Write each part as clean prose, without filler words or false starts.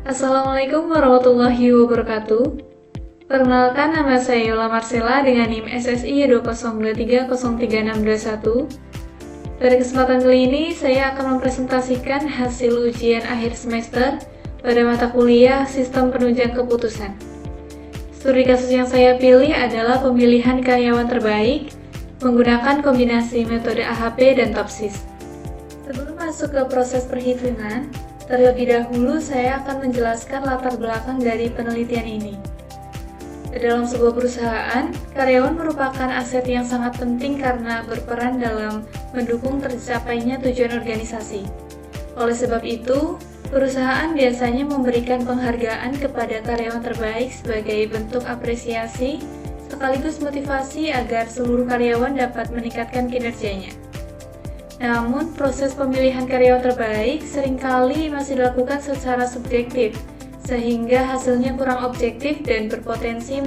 Assalamualaikum warahmatullahi wabarakatuh. Perkenalkan, nama saya Yola Marcella dengan NIM SSI 202303621. Pada kesempatan kali ini, saya akan mempresentasikan hasil ujian akhir semester pada mata kuliah Sistem Penunjang Keputusan. Studi kasus yang saya pilih adalah pemilihan karyawan terbaik menggunakan kombinasi metode AHP dan TOPSIS. Sebelum masuk ke proses perhitungan, terlebih dahulu saya akan menjelaskan latar belakang dari penelitian ini. Dalam sebuah perusahaan, karyawan merupakan aset yang sangat penting karena berperan dalam mendukung tercapainya tujuan organisasi. Oleh sebab itu, perusahaan biasanya memberikan penghargaan kepada karyawan terbaik sebagai bentuk apresiasi sekaligus motivasi agar seluruh karyawan dapat meningkatkan kinerjanya. Namun, proses pemilihan karyawan terbaik seringkali masih dilakukan secara subjektif, sehingga hasilnya kurang objektif dan berpotensi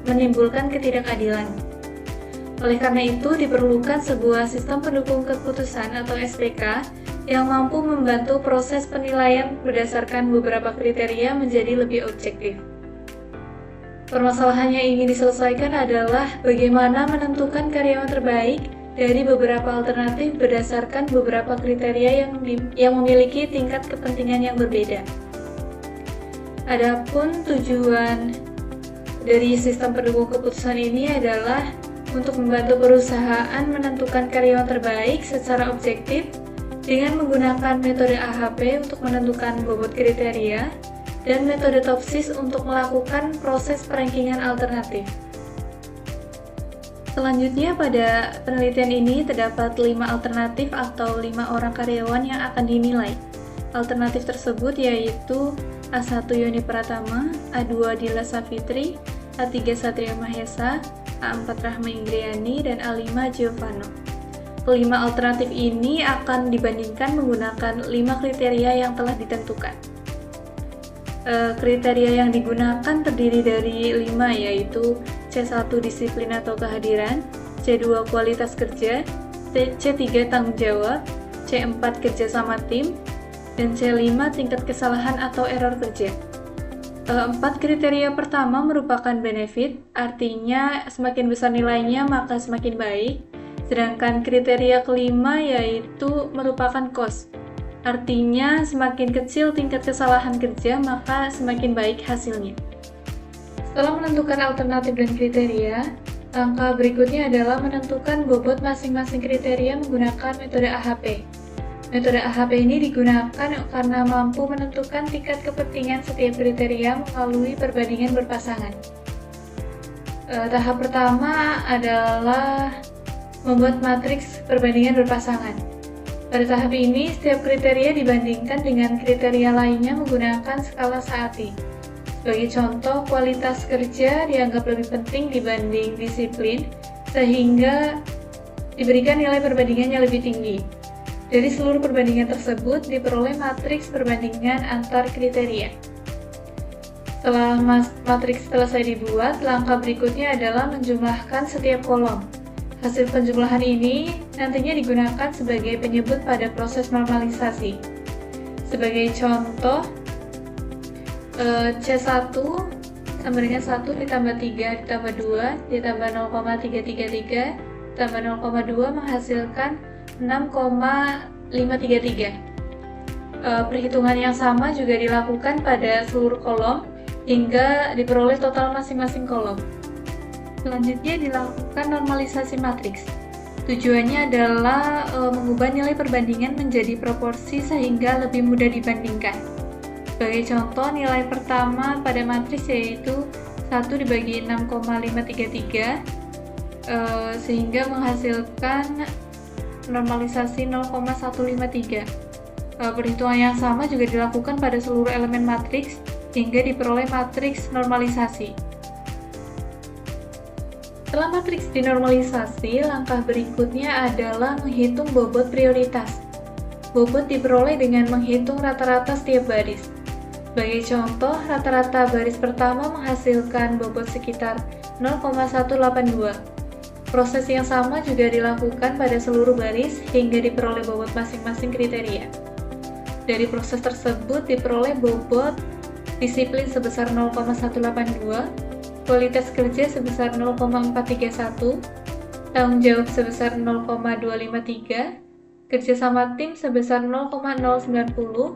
menimbulkan ketidakadilan. Oleh karena itu, diperlukan sebuah sistem pendukung keputusan atau SPK yang mampu membantu proses penilaian berdasarkan beberapa kriteria menjadi lebih objektif. Permasalahan yang ingin diselesaikan adalah bagaimana menentukan karyawan terbaik dari beberapa alternatif berdasarkan beberapa kriteria yang memiliki tingkat kepentingan yang berbeda. Adapun tujuan dari sistem pendukung keputusan ini adalah untuk membantu perusahaan menentukan karyawan terbaik secara objektif dengan menggunakan metode AHP untuk menentukan bobot kriteria dan metode TOPSIS untuk melakukan proses perankingan alternatif. Selanjutnya, pada penelitian ini terdapat 5 alternatif atau 5 orang karyawan yang akan dinilai. Alternatif tersebut yaitu A1 Yoni Pratama, A2 Dila Savitri, A3 Satria Mahesa, A4 Rahma Indriani, dan A5 Giovanno. Kelima alternatif ini akan dibandingkan menggunakan 5 kriteria yang telah ditentukan. Kriteria yang digunakan terdiri dari 5, yaitu C1 disiplin atau kehadiran, C2 kualitas kerja, C3 tanggung jawab, C4 kerja sama tim, dan C5 tingkat kesalahan atau error kerja. 4 kriteria pertama merupakan benefit, artinya semakin besar nilainya maka semakin baik, sedangkan kriteria kelima yaitu merupakan cost, artinya semakin kecil tingkat kesalahan kerja maka semakin baik hasilnya. Setelah menentukan alternatif dan kriteria, langkah berikutnya adalah menentukan bobot masing-masing kriteria menggunakan metode AHP. Metode AHP ini digunakan karena mampu menentukan tingkat kepentingan setiap kriteria melalui perbandingan berpasangan. Tahap pertama adalah membuat matriks perbandingan berpasangan. Pada tahap ini, setiap kriteria dibandingkan dengan kriteria lainnya menggunakan skala Saati. Sebagai contoh, kualitas kerja dianggap lebih penting dibanding disiplin, sehingga diberikan nilai perbandingan yang lebih tinggi. Dari seluruh perbandingan tersebut, diperoleh matriks perbandingan antar kriteria. Setelah matriks selesai dibuat, langkah berikutnya adalah menjumlahkan setiap kolom. Hasil penjumlahan ini nantinya digunakan sebagai penyebut pada proses normalisasi. Sebagai contoh, C1 sama dengan 1 ditambah 3 ditambah 2 ditambah 0,333 ditambah 0,2 menghasilkan 6,533. Perhitungan yang sama juga dilakukan pada seluruh kolom hingga diperoleh total masing-masing kolom. Selanjutnya dilakukan normalisasi matriks. Tujuannya adalah mengubah nilai perbandingan menjadi proporsi sehingga lebih mudah dibandingkan. Sebagai contoh, nilai pertama pada matriks yaitu 1 dibagi 6,533 sehingga menghasilkan normalisasi 0,153. Perhitungan yang sama juga dilakukan pada seluruh elemen matriks hingga diperoleh matriks normalisasi. Setelah matriks dinormalisasi, langkah berikutnya adalah menghitung bobot prioritas. Bobot diperoleh dengan menghitung rata-rata setiap baris. Sebagai contoh, rata-rata baris pertama menghasilkan bobot sekitar 0,182. Proses yang sama juga dilakukan pada seluruh baris hingga diperoleh bobot masing-masing kriteria. Dari proses tersebut diperoleh bobot disiplin sebesar 0,182, kualitas kerja sebesar 0,431, tanggung jawab sebesar 0,253, kerjasama tim sebesar 0,090,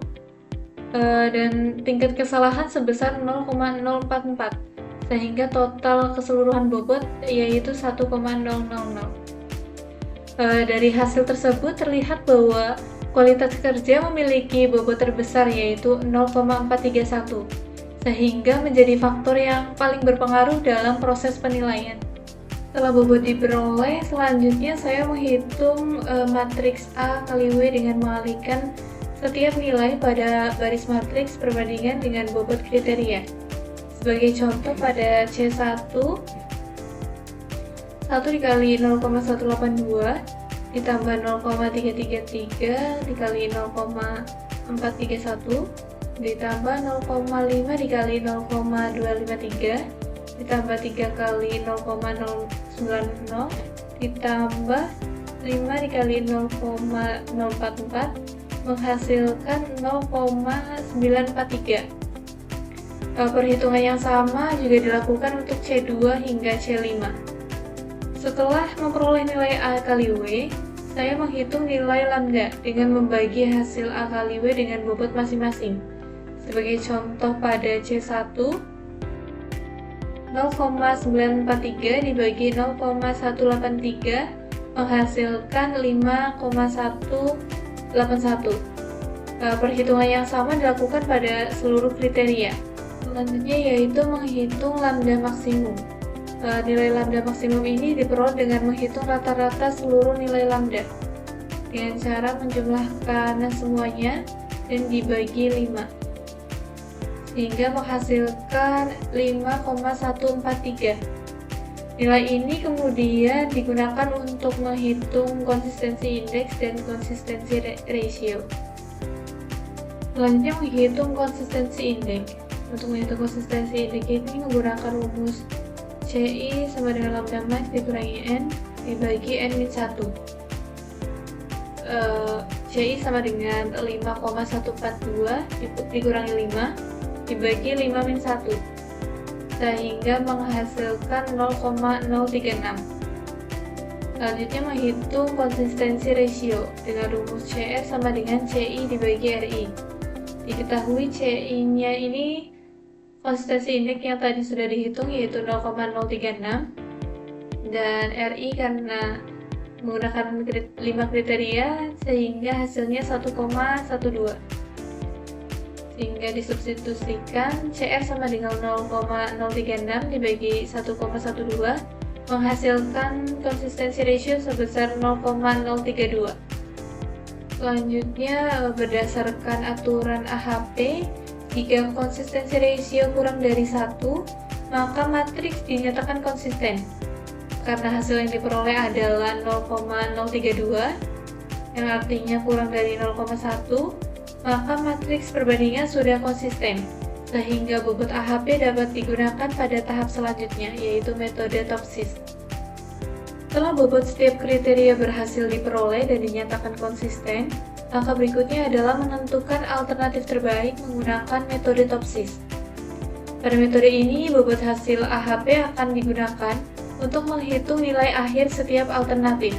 dan tingkat kesalahan sebesar 0,044, sehingga total keseluruhan bobot yaitu 1,000. Dari hasil tersebut terlihat bahwa kualitas kerja memiliki bobot terbesar yaitu 0,431, sehingga menjadi faktor yang paling berpengaruh dalam proses penilaian. Setelah bobot diperoleh, selanjutnya saya menghitung matriks A kali W dengan mengalihkan setiap nilai pada baris matriks perbandingan dengan bobot kriteria. Sebagai contoh pada C1, 1 dikali 0,182 ditambah 0,333 dikali 0,431 ditambah 0,5 dikali 0,253 ditambah 3 kali 0,090 ditambah 5 dikali 0,044 menghasilkan 0,943. Perhitungan yang sama juga dilakukan untuk C2 hingga C5. Setelah memperoleh nilai A kali W, saya menghitung nilai lambda dengan membagi hasil A kali W dengan bobot masing-masing. Sebagai contoh pada C1, 0,943 dibagi 0,183 menghasilkan 5,181. Perhitungan yang sama dilakukan pada seluruh kriteria. Selanjutnya yaitu menghitung lambda maksimum. Nilai lambda maksimum ini diperoleh dengan menghitung rata-rata seluruh nilai lambda dengan cara menjumlahkan semuanya dan dibagi 5 sehingga menghasilkan 5,143. Nilai ini kemudian digunakan untuk menghitung konsistensi indeks dan konsistensi ratio. Selanjutnya menghitung konsistensi indeks. Untuk menghitung konsistensi indeks ini menggunakan rumus CI sama dengan lambda max dikurangi N dibagi N-1. CI sama dengan 5,142 dikurangi 5 dibagi 5-1 sehingga menghasilkan 0,036. Selanjutnya menghitung konsistensi ratio dengan rumus CR sama dengan CI dibagi RI. Diketahui CI-nya ini konsistensi indeks yang tadi sudah dihitung yaitu 0,036 dan RI karena menggunakan 5 kriteria sehingga hasilnya 1,12. Sehingga disubstitusikan CR sama dengan 0,036 dibagi 1,12 menghasilkan konsistensi ratio sebesar 0,032. Selanjutnya berdasarkan aturan AHP, jika konsistensi ratio kurang dari 1, maka matriks dinyatakan konsisten. Karena hasil yang diperoleh adalah 0,032, yang artinya kurang dari 0,1, maka matriks perbandingan sudah konsisten, sehingga bobot AHP dapat digunakan pada tahap selanjutnya, yaitu metode TOPSIS. Setelah bobot setiap kriteria berhasil diperoleh dan dinyatakan konsisten, langkah berikutnya adalah menentukan alternatif terbaik menggunakan metode TOPSIS. Pada metode ini, bobot hasil AHP akan digunakan untuk menghitung nilai akhir setiap alternatif.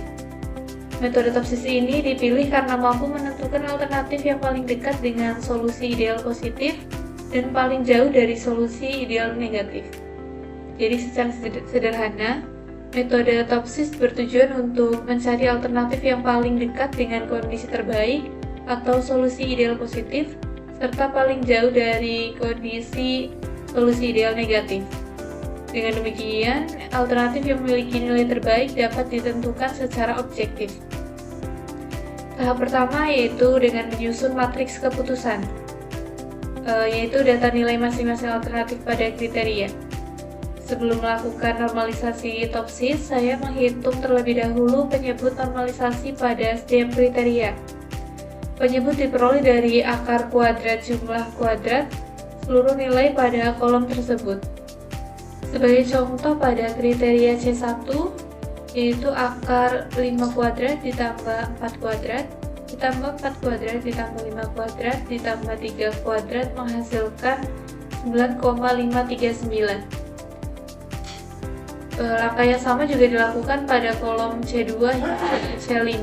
Metode TOPSIS ini dipilih karena mampu menentukan alternatif yang paling dekat dengan solusi ideal positif dan paling jauh dari solusi ideal negatif. Jadi secara sederhana, metode TOPSIS bertujuan untuk mencari alternatif yang paling dekat dengan kondisi terbaik atau solusi ideal positif, serta paling jauh dari kondisi solusi ideal negatif. Dengan demikian, alternatif yang memiliki nilai terbaik dapat ditentukan secara objektif. Tahap pertama yaitu dengan menyusun matriks keputusan, yaitu data nilai masing-masing alternatif pada kriteria. Sebelum melakukan normalisasi TOPSIS, saya menghitung terlebih dahulu penyebut normalisasi pada setiap kriteria. Penyebut diperoleh dari akar kuadrat jumlah kuadrat seluruh nilai pada kolom tersebut. Sebagai contoh pada kriteria C1, yaitu akar 5 kuadrat ditambah 4 kuadrat, ditambah 4 kuadrat ditambah 5 kuadrat, ditambah 3 kuadrat menghasilkan 9,539. Langkah yang sama juga dilakukan pada kolom C2 hingga C5.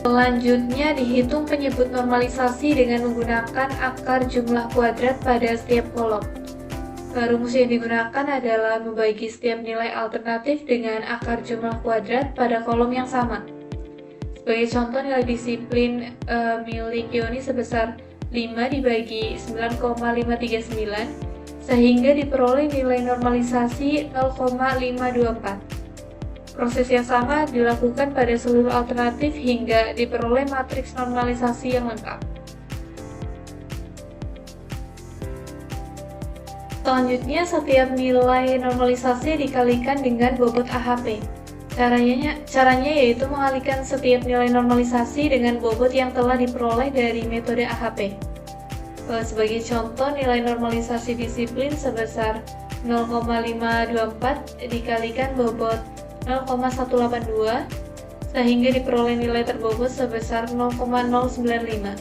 Selanjutnya dihitung penyebut normalisasi dengan menggunakan akar jumlah kuadrat pada setiap kolom. Rumus yang digunakan adalah membagi setiap nilai alternatif dengan akar jumlah kuadrat pada kolom yang sama. Sebagai contoh, nilai disiplin milik Yoni sebesar 5 dibagi 9,539 sehingga diperoleh nilai normalisasi 0,524. Proses yang sama dilakukan pada seluruh alternatif hingga diperoleh matriks normalisasi yang lengkap. Selanjutnya, setiap nilai normalisasi dikalikan dengan bobot AHP. Caranya yaitu mengalihkan setiap nilai normalisasi dengan bobot yang telah diperoleh dari metode AHP. Sebagai contoh, nilai normalisasi disiplin sebesar 0,524 dikalikan bobot 0,182 sehingga diperoleh nilai terbobot sebesar 0,095.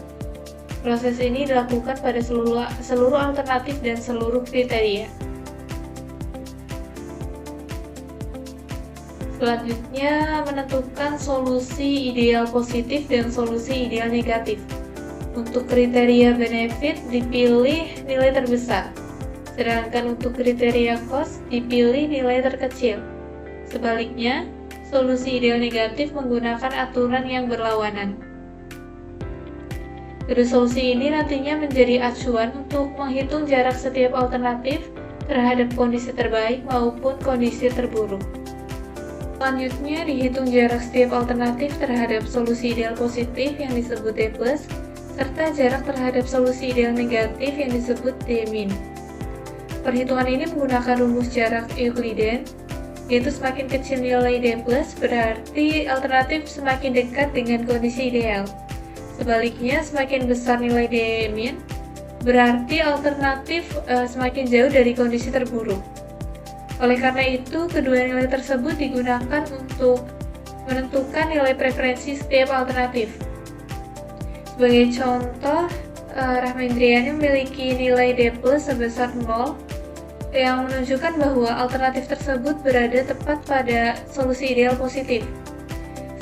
Proses ini dilakukan pada seluruh alternatif dan seluruh kriteria. Selanjutnya, menentukan solusi ideal positif dan solusi ideal negatif. Untuk kriteria benefit dipilih nilai terbesar, sedangkan untuk kriteria cost dipilih nilai terkecil. Sebaliknya, solusi ideal negatif menggunakan aturan yang berlawanan. Kedua solusi ini nantinya menjadi acuan untuk menghitung jarak setiap alternatif terhadap kondisi terbaik maupun kondisi terburuk. Selanjutnya, dihitung jarak setiap alternatif terhadap solusi ideal positif yang disebut D+, serta jarak terhadap solusi ideal negatif yang disebut D-min. Perhitungan ini menggunakan rumus jarak Euclidean, yaitu semakin kecil nilai D+, berarti alternatif semakin dekat dengan kondisi ideal. Sebaliknya, semakin besar nilai D-min, berarti alternatif semakin jauh dari kondisi terburuk. Oleh karena itu, kedua nilai tersebut digunakan untuk menentukan nilai preferensi setiap alternatif. Sebagai contoh, Rahma Indriani memiliki nilai D+ sebesar 0 yang menunjukkan bahwa alternatif tersebut berada tepat pada solusi ideal positif.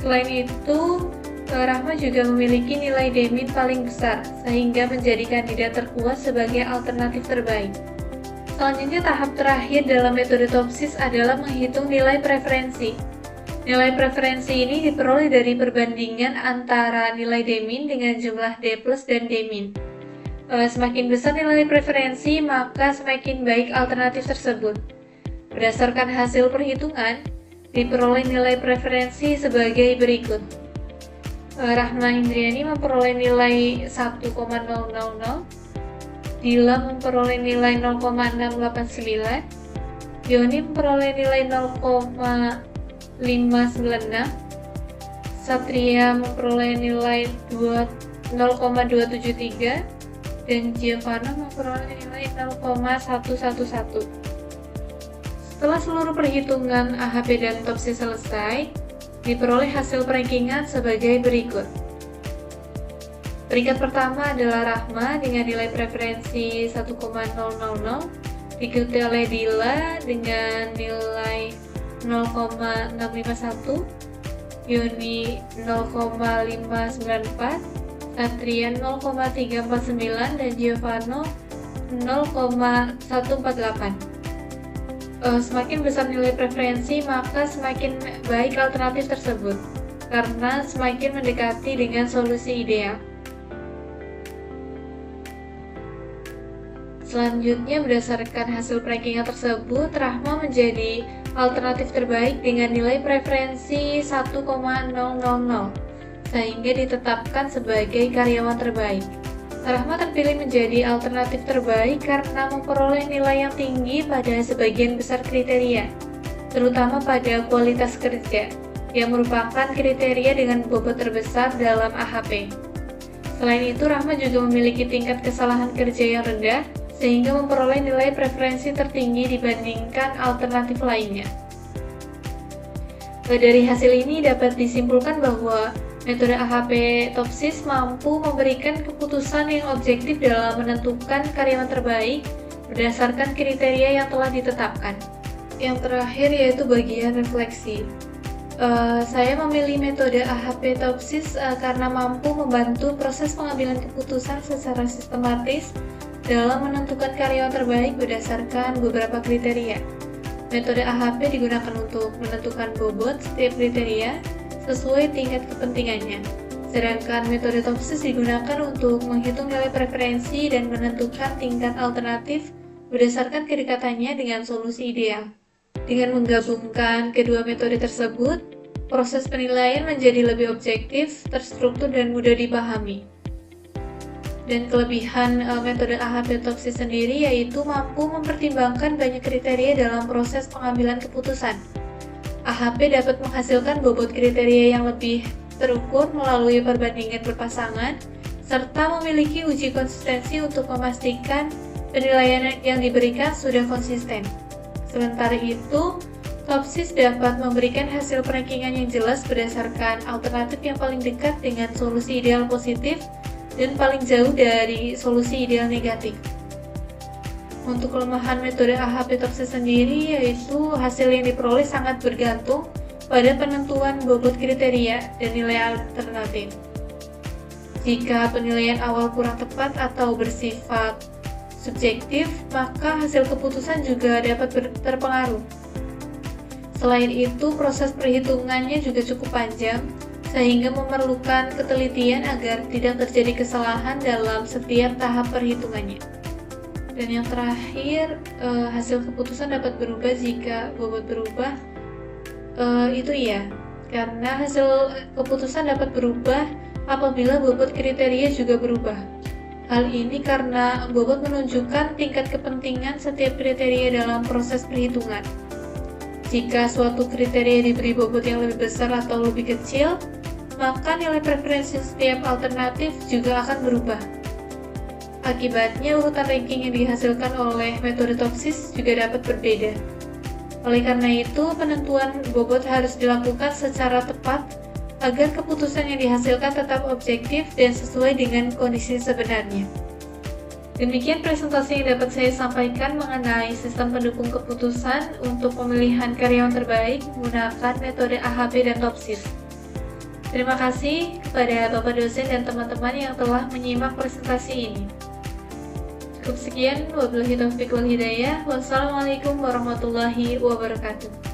Selain itu, Rahma juga memiliki nilai D-min paling besar, sehingga menjadi kandidat terkuat sebagai alternatif terbaik. Selanjutnya, tahap terakhir dalam metode TOPSIS adalah menghitung nilai preferensi. Nilai preferensi ini diperoleh dari perbandingan antara nilai D-min dengan jumlah D+ dan D-min. Semakin besar nilai preferensi, maka semakin baik alternatif tersebut. Berdasarkan hasil perhitungan, diperoleh nilai preferensi sebagai berikut. Rahma Indriani memperoleh nilai 1,000, Dila memperoleh nilai 0,689, Yoni memperoleh nilai 0,596, Satria memperoleh nilai 0,273, dan Giovanna memperoleh nilai 0,111. Setelah seluruh perhitungan AHP dan TOPSIS selesai, diperoleh hasil rankingan sebagai berikut. Peringkat pertama adalah Rahma dengan nilai preferensi 1,000, diikuti oleh Dila dengan nilai 0,651, Yoni 0,594, Satria 0,349, dan Giovanna 0,148. Semakin besar nilai preferensi, maka semakin baik alternatif tersebut, karena semakin mendekati dengan solusi ideal. Selanjutnya, berdasarkan hasil rankingan tersebut, Rahma menjadi alternatif terbaik dengan nilai preferensi 1,000, sehingga ditetapkan sebagai karyawan terbaik. Rahma terpilih menjadi alternatif terbaik karena memperoleh nilai yang tinggi pada sebagian besar kriteria, terutama pada kualitas kerja, yang merupakan kriteria dengan bobot terbesar dalam AHP. Selain itu, Rahma juga memiliki tingkat kesalahan kerja yang rendah, sehingga memperoleh nilai preferensi tertinggi dibandingkan alternatif lainnya. Dari hasil ini dapat disimpulkan bahwa Metode AHP Topsis mampu memberikan keputusan yang objektif dalam menentukan karyawan terbaik berdasarkan kriteria yang telah ditetapkan. Yang terakhir yaitu bagian refleksi. Saya memilih metode AHP Topsis karena mampu membantu proses pengambilan keputusan secara sistematis dalam menentukan karyawan terbaik berdasarkan beberapa kriteria. Metode AHP digunakan untuk menentukan bobot setiap kriteria sesuai tingkat kepentingannya. Sedangkan metode Topsis digunakan untuk menghitung nilai preferensi dan menentukan tingkat alternatif berdasarkan kedekatannya dengan solusi ideal. Dengan menggabungkan kedua metode tersebut, proses penilaian menjadi lebih objektif, terstruktur, dan mudah dipahami. Dan kelebihan metode AHP Topsis sendiri yaitu mampu mempertimbangkan banyak kriteria dalam proses pengambilan keputusan. AHP dapat menghasilkan bobot kriteria yang lebih terukur melalui perbandingan berpasangan, serta memiliki uji konsistensi untuk memastikan penilaian yang diberikan sudah konsisten. Sementara itu, Topsis dapat memberikan hasil perankingan yang jelas berdasarkan alternatif yang paling dekat dengan solusi ideal positif dan paling jauh dari solusi ideal negatif. Untuk kelemahan metode AHP Topsis sendiri yaitu hasil yang diperoleh sangat bergantung pada penentuan bobot kriteria dan nilai alternatif. Jika penilaian awal kurang tepat atau bersifat subjektif, maka hasil keputusan juga dapat terpengaruh. Selain itu, proses perhitungannya juga cukup panjang, sehingga memerlukan ketelitian agar tidak terjadi kesalahan dalam setiap tahap perhitungannya. Dan yang terakhir, hasil keputusan dapat berubah jika bobot berubah. Itu iya, karena hasil keputusan dapat berubah apabila bobot kriteria juga berubah. Hal ini karena bobot menunjukkan tingkat kepentingan setiap kriteria dalam proses perhitungan. Jika suatu kriteria diberi bobot yang lebih besar atau lebih kecil, maka nilai preferensi setiap alternatif juga akan berubah. Akibatnya, urutan ranking yang dihasilkan oleh metode Topsis juga dapat berbeda. Oleh karena itu, penentuan bobot harus dilakukan secara tepat agar keputusan yang dihasilkan tetap objektif dan sesuai dengan kondisi sebenarnya. Demikian presentasi yang dapat saya sampaikan mengenai sistem pendukung keputusan untuk pemilihan karyawan terbaik menggunakan metode AHP dan Topsis. Terima kasih kepada Bapak dosen dan teman-teman yang telah menyimak presentasi ini. Cukup sekian, wabillahi taufiq wal hidayah. Wassalamualaikum warahmatullahi wabarakatuh.